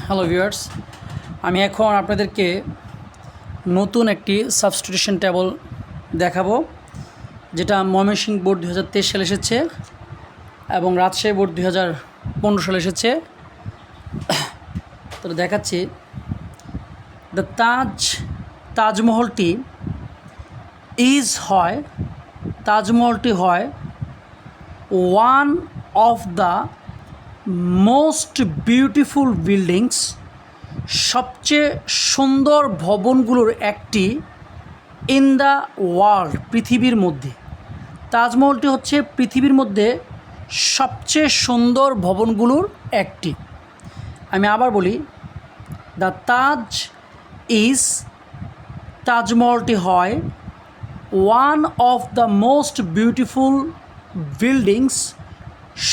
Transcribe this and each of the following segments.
Hello viewers, আমি এখন আপনাদেরকে নতুন একটি সাবস্টিটিউশন টেবল দেখাবো, যেটা ময়মনসিংহ বোর্ড 2023 সালে এসেছে এবং রাজশাহী বোর্ড 2015 সালে এসেছে। তো দেখাচ্ছি, দ্য তাজমহলটি হয় one of the most beautiful buildings, সবচেয়ে সুন্দর ভবনগুলোর একটি ইন দ্য ওয়ার্ল্ড, পৃথিবীর মধ্যে। তাজমহলটি হচ্ছে পৃথিবীর মধ্যে সবচেয়ে সুন্দর ভবনগুলোর একটি। আমি আবার বলি, দ্য তাজমহলটি হয় one of the most beautiful buildings,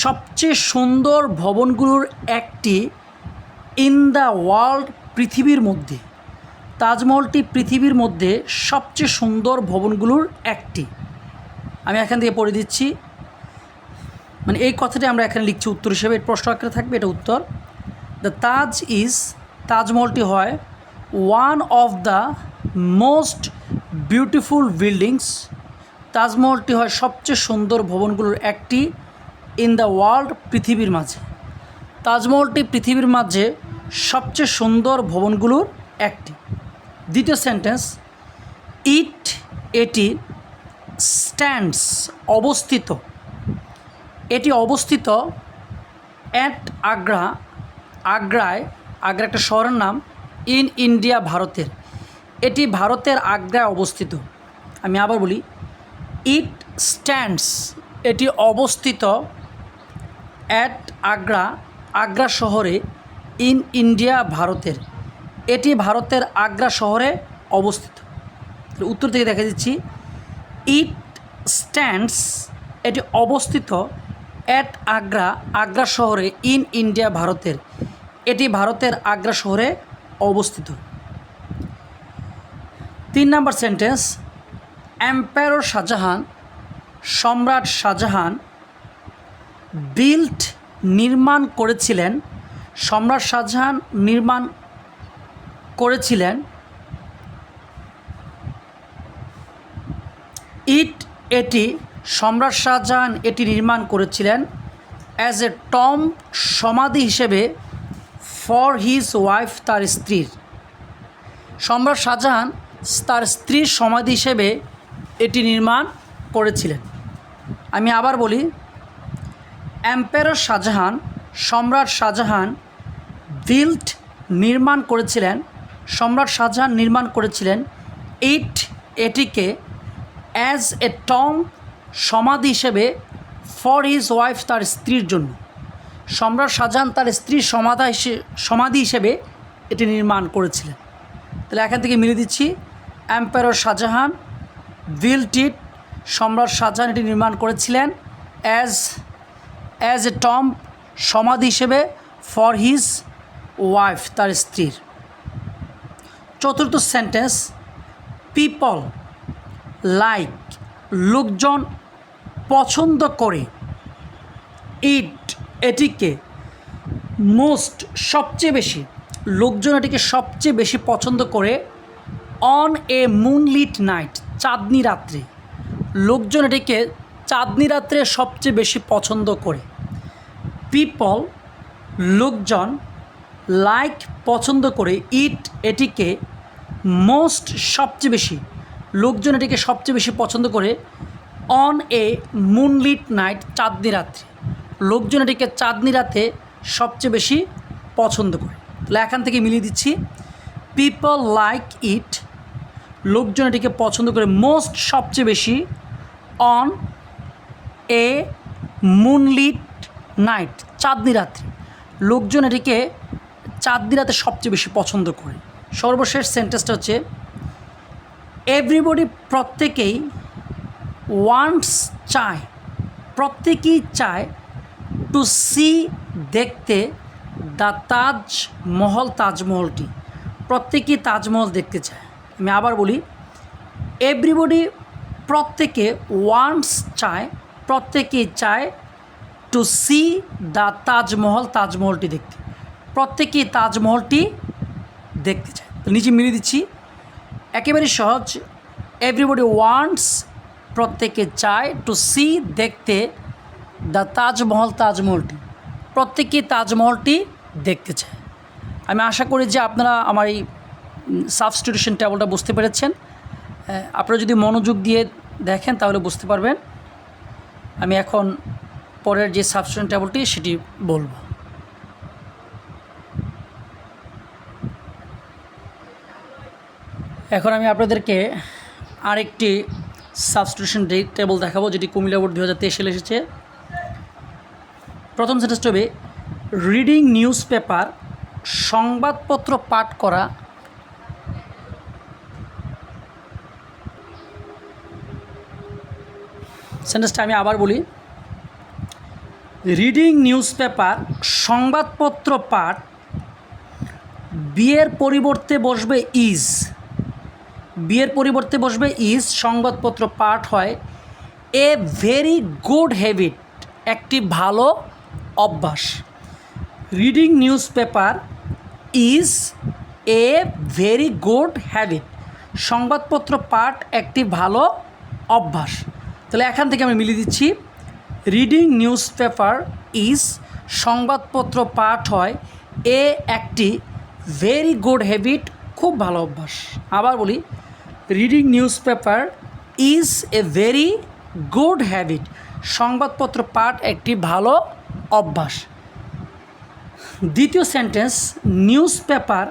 সবচেয়ে সুন্দর ভবনগুলোর একটি ইন দ্য ওয়ার্ল্ড, পৃথিবীর মধ্যে। তাজমহলটি পৃথিবীর মধ্যে সবচেয়ে সুন্দর ভবনগুলোর একটি। আমি এখান থেকে পড়ে দিচ্ছি, মানে এই কথাটি আমরা এখানে লিখছি উত্তর হিসেবে, প্রশ্ন আকারে থাকবে, এটা উত্তর। দ্য তাজমহলটি হয় one of the most beautiful buildings, তাজমহলটি হয় সবচেয়ে সুন্দর ভবনগুলোর একটি ইন দ্য ওয়ার্ল্ড, পৃথিবীর মাঝে। তাজমহলটি পৃথিবীর মাঝে সবচেয়ে সুন্দর ভবনগুলোর একটি। দ্বিতীয় সেন্টেন্স, এটি স্ট্যান্ডস, অবস্থিত, এটি অবস্থিত অ্যাট আগ্রায় একটা শহরের নাম, ইন ইন্ডিয়া, ভারতের। এটি ভারতের আগ্রায় অবস্থিত। আমি আবার বলি, ইট স্ট্যান্ডস, এটি অবস্থিত অ্যাট আগ্রা শহরে, ইন ইন্ডিয়া, ভারতের। এটি ভারতের আগ্রা শহরে অবস্থিত। উত্তর থেকে দেখা দিচ্ছি, ইট স্ট্যান্ডস, এটি অবস্থিত অ্যাট আগ্রা শহরে, ইন ইন্ডিয়া, ভারতের। এটি ভারতের আগ্রা শহরে অবস্থিত। 3 নম্বর সেন্টেন্স, এম্পায়ার শাহজাহান, সম্রাট শাহজাহান নির্মাণ করেছিলেন, সম্রাট শাহজাহান নির্মাণ করেছিলেন এটি সম্রাট শাহজাহান এটি নির্মাণ করেছিলেন অ্যাজ এ টম্ব, সমাধি হিসেবে, ফর হিজ ওয়াইফ, তার স্ত্রীর। সম্রাট শাহজাহান তার স্ত্রীর সমাধি হিসেবে এটি নির্মাণ করেছিলেন। আমি আবার বলি, এম্পায়ার শাহজাহান, সম্রাট শাহজাহান নির্মাণ করেছিলেন, সম্রাট শাহজাহান নির্মাণ করেছিলেন এটিকে অ্যাজ এ টম্ব, সমাধি হিসেবে, ফর হিজ ওয়াইফ, তার স্ত্রীর জন্য। সম্রাট শাহজাহান তার স্ত্রীর সমাধি হিসেবে এটি নির্মাণ করেছিলেন। তাহলে এখান থেকে মিলিয়ে দিচ্ছি, এম্পায়ার শাহজাহান সম্রাট শাহজাহান এটি নির্মাণ করেছিলেন অ্যাজ এ টম্ব, সমাধি হিসেবে, ফর হিজ ওয়াইফ, তার স্ত্রীর। চতুর্থ সেন্টেন্স, পিপল লাইক, লোকজন পছন্দ করে, এটিকে মোস্ট, সবচেয়ে বেশি, লোকজন এটিকে সবচেয়ে বেশি পছন্দ করে, অন এ মুনলিট নাইট, চাঁদনি রাত্রে। লোকজন এটিকে চাঁদনি রাত্রে সবচেয়ে বেশি পছন্দ করে। পিপল, লোকজন, লাইক, পছন্দ করে, এটিকে মোস্ট, সবচেয়ে বেশি, লোকজন এটিকে সবচেয়ে বেশি পছন্দ করে, অন এ মুনলিট নাইট, চাঁদনি রাত্রে। লোকজন এটিকে চাঁদনি রাতে সবচেয়ে বেশি পছন্দ করে। তাহলে এখান থেকে মিলিয়ে দিচ্ছি, পিপল লাইক ইট, লোকজন এটিকে পছন্দ করে, মোস্ট, সবচেয়ে বেশি, অন এ মুনলিট নাইট, চাঁদনি রাত্রে। লোকজন এটিকে চাঁদনি রাতে সবচেয়ে বেশি পছন্দ করে। সর্বশেষ সেন্টেন্সটা হচ্ছে, এভরিবডি, প্রত্যেকেই, ওয়ান্টস, চায়, প্রত্যেকেই চায়, টু সি, দেখতে, দ্য তাজমহল, তাজমহলটি। প্রত্যেকেই তাজমহল দেখতে চায়। আমি আবার বলি, এভরিবডি, প্রত্যেকে, ওয়ান্টস, চায়, প্রত্যেকেই চায়, টু সি দ্য তাজমহল, তাজমহলটি দেখতে। প্রত্যেকেই তাজমহলটি দেখতে চায়। তো নিচে মিলিয়ে দিচ্ছি, একেবারে সহজ। এভরিবডি ওয়ান্টস, প্রত্যেকে চায়, টু সি, দেখতে, দ্য তাজমহলটি, প্রত্যেকেই তাজমহলটি দেখতে চায়। আমি আশা করি যে আপনারা আমার এই সাবস্টিটিউশন টেবলটা বুঝতে পেরেছেন। আপনারা যদি মনোযোগ দিয়ে দেখেন তাহলে বুঝতে পারবেন। আমি এখন পরের যে সাবস্টিটিউশন টেবলটি সেটি বলবো। এখন আমি আপনাদেরকে আরেকটি সাবস্টিটিউশন টেবল দেখাবো, যেটি কুমিল্লা বোর্ড 2023 সালে এসেছে। প্রথম সেন্টেন্সটা হবে রিডিং নিউজ পেপার, সংবাদপত্র পাঠ করা। সেন্টেন্সটা আমি আবার বলি, রিডিং নিউজ পেপার, সংবাদপত্র পাঠ, বিয়ের পরিবর্তে বসবে ইজ, বিয়ের পরিবর্তে বসবে ইজ, সংবাদপত্র পাঠ হয় এ ভেরি গুড হ্যাবিট, একটি ভালো অভ্যাস। Reading news paper is a very good habit, সংবাদপত্র পাঠ একটি ভালো অভ্যাস। তাহলে এখান থেকে আমি মিলিয়ে দিচ্ছি, রিডিং নিউজ পেপার ইজ, সংবাদপত্র পাঠ হয় এ একটি ভেরি গুড হ্যাবিট, খুব ভালো অভ্যাস। আবার বলি, reading news paper is a very good habit, সংবাদপত্র পাঠ একটি ভালো অভ্যাস। দ্বিতীয় সেন্টেন্স, নিউজ পেপার,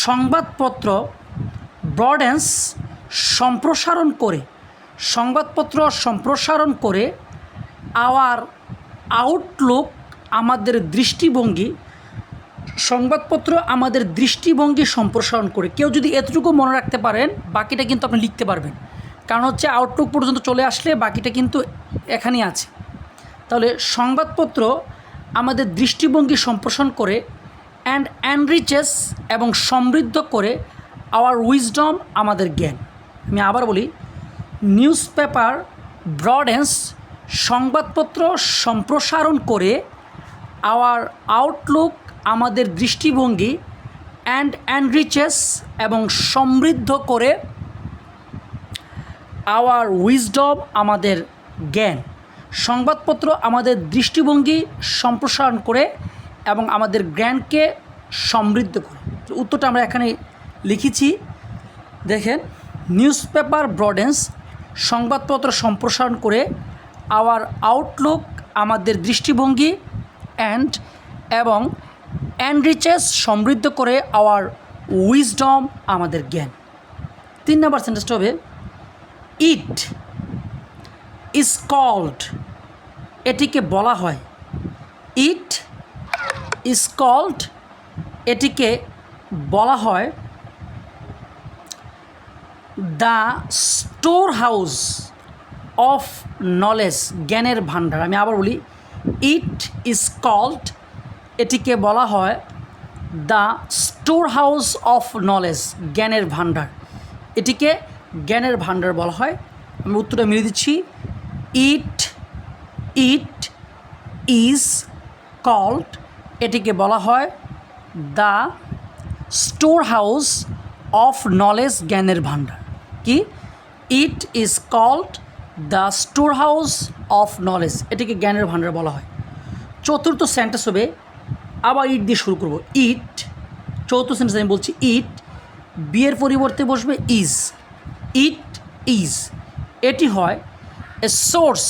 সংবাদপত্র, ব্রডেন্স, সম্প্রসারণ করে, সংবাদপত্র সম্প্রসারণ করে, আওয়ার আউটলুক, আমাদের দৃষ্টিভঙ্গি, সংবাদপত্র আমাদের দৃষ্টিভঙ্গি সম্প্রসারণ করে। কেউ যদি এতটুকু মনে রাখতে পারেন, বাকিটা কিন্তু আপনি লিখতে পারবেন, কারণ হচ্ছে আউটলুক পর্যন্ত চলে আসলে বাকিটা কিন্তু এখানেই আছে। তাহলে সংবাদপত্র আমাদের দৃষ্টিভঙ্গি সম্প্রসারণ করে, অ্যান্ড এনরিচেস, এবং সমৃদ্ধ করে, আওয়ার উইজডম, আমাদের জ্ঞান। আমি আবার বলি, নিউজ পেপার ব্রডেন্স, সংবাদপত্র সম্প্রসারণ করে, আওয়ার আউটলুক, আমাদের দৃষ্টিভঙ্গি, অ্যান্ড এনরিচেস, এবং সমৃদ্ধ করে, আওয়ার উইজডম, আমাদের জ্ঞান। সংবাদপত্র আমাদের দৃষ্টিভঙ্গি সম্প্রসারণ করে এবং আমাদের জ্ঞানকে সমৃদ্ধ করে। উত্তরটা আমরা এখানে লিখেছি, দেখেন, নিউজ পেপার ব্রডেন্স, সংবাদপত্র সম্প্রসারণ করে, আওয়ার আউটলুক, আমাদের দৃষ্টিভঙ্গি, এবং এনরিচেস, সমৃদ্ধ করে, আওয়ার উইজডম, আমাদের জ্ঞান। 3 নম্বর সেন্টেন্সটা হবে, ইট ইজ কল্ড, এটিকে বলা হয়, ইট ইজ কল্ড, এটিকে বলা হয়, the store house of knowledge, জ্ঞানের ভাণ্ডার। আমি আবার বলি, ইট ইজ কল্ড, এটিকে বলা হয়, the store house of knowledge, জ্ঞানের ভাণ্ডার, এটিকে জ্ঞানের ভাণ্ডার বলা হয়। আমি উত্তরটা মিলিয়ে দিচ্ছি, ইট ইজ কল্ড, এটিকে বলা হয় the store house of knowledge, জ্ঞানের ভাণ্ডার। কি? It is called the store house of knowledge, এটিকে জ্ঞানের ভাণ্ডার বলা হয়। চতুর্থ সেন্টেন্স হবে, আবার ইট দিয়ে শুরু করব, ইট। চতুর্থ সেন্টেন্স আমি বলছি, ইট, বিয়ের পরিবর্তে বসবে ইজ, ইট ইজ, এটি হয় এ সোর্স,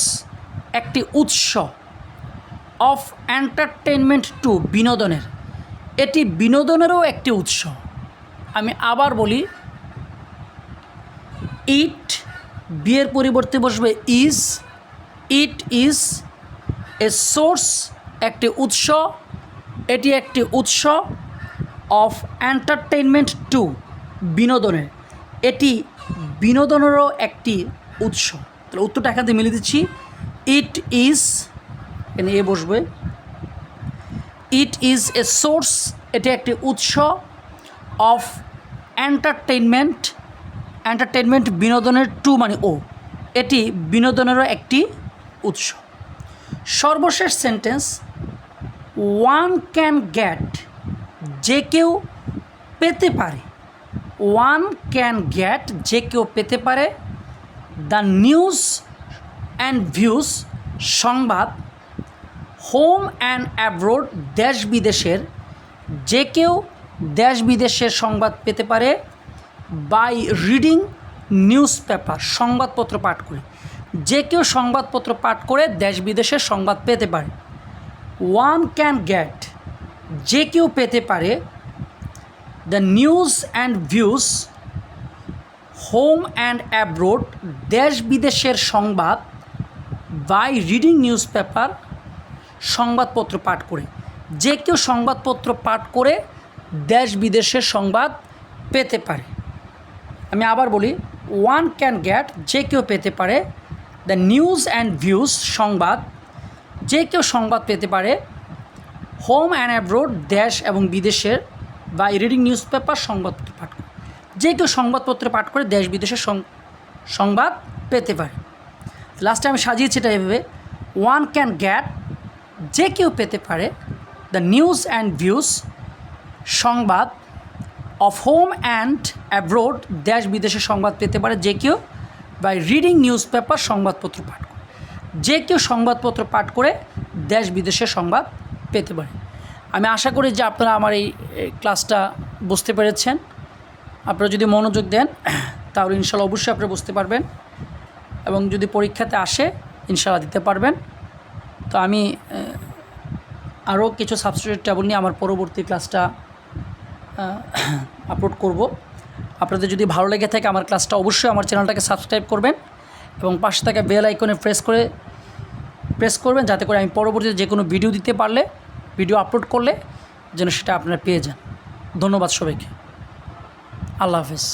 একটি উৎস, অফ এন্টারটেনমেন্ট টু, বিনোদনের, এটি বিনোদনেরও একটি উৎস। আমি আবার বলি, ইট, বিয়ের পরিবর্তে বসবে is, it is a source, একটি উৎস, এটি একটি উৎস, অফ এন্টারটেনমেন্ট টু, বিনোদনের, এটি বিনোদনেরও একটি উৎস। তাহলে উত্তরটা এখান থেকে মিলিয়ে দিচ্ছি, ইট ইজ, এখানে এ বসবে, ইট ইজ এ সোর্স, এটি একটি উৎস, অফ এন্টারটেনমেন্ট, এন্টারটেনমেন্ট বিনোদনের, টু মানে ও, এটি বিনোদনেরও একটি উৎস। সর্বশেষ সেন্টেন্স, ওয়ান ক্যান গেট যে কেউ পেতে পারে, ওয়ান ক্যান গেট, যে কেউ পেতে পারে, দ্য নিউজ অ্যান্ড ভিউজ, সংবাদ, হোম অ্যান্ড অ্যাব্রোড, দেশ বিদেশের, যে কেউ দেশ বিদেশের সংবাদ পেতে পারে, বাই রিডিং নিউজ পেপার, সংবাদপত্র পাঠ করে, যে কেউ সংবাদপত্র পাঠ করে দেশ বিদেশের সংবাদ পেতে পারে। ওয়ান ক্যান গেট, যে কেউ পেতে পারে, the news and views, home and abroad, দেশ বিদেশের সংবাদ, বাই রিডিং নিউজ পেপার, সংবাদপত্র পাঠ করে, যে কেউ সংবাদপত্র পাঠ করে দেশ বিদেশের সংবাদ পেতে পারে। আমি আবার বলি, ওয়ান ক্যান গেট, যে কেউ পেতে পারে, দ্য নিউজ অ্যান্ড ভিউজ, সংবাদ, যে কেউ সংবাদ পেতে পারে, হোম অ্যান্ড অ্যাব্রোড, দেশ এবং বিদেশের, বাই রিডিং নিউজ পেপার, সংবাদপত্র পাঠ করে, যে কেউ সংবাদপত্র পাঠ করে দেশ বিদেশের সংবাদ পেতে পারে। লাস্টে আমি সাজিয়েছি এটা এভাবে, ওয়ান ক্যান গেট, যে কেউ পেতে পারে, দ্য নিউজ অ্যান্ড ভিউজ, সংবাদ, অফ হোম অ্যান্ড অ্যাব্রোড, দেশ বিদেশের সংবাদ পেতে পারে যে কেউ, বাই রিডিং নিউজ পেপার, সংবাদপত্র পাঠ করে, যে কেউ সংবাদপত্র পাঠ করে দেশ বিদেশের সংবাদ পেতে পারে। আমি আশা করি যে আপনারা আমার এই ক্লাসটা বুঝতে পেরেছেন। আপনারা যদি মনোযোগ দেন তাহলে ইনশাল্লাহ অবশ্যই আপনারা বুঝতে পারবেন, এবং যদি পরীক্ষাতে আসে ইনশাল্লাহ দিতে পারবেন। তো আমি আরও কিছু সাবস্টিটিউট টেবল নিয়ে আমার পরবর্তী ক্লাসটা আপলোড করব। আপনাদের যদি ভালো লেগে থাকে আমার ক্লাসটা, অবশ্যই আমার চ্যানেলটাকে সাবস্ক্রাইব করবেন এবং পাশে থাকা বেল আইকনে প্রেস করবেন, যাতে করে আমি পরবর্তীতে যে কোনো ভিডিও দিতে পারলে, ভিডিও আপলোড করলে যেন সেটা আপনারা পেয়ে যান। ধন্যবাদ সবাইকে। আল্লাহ হাফেজ।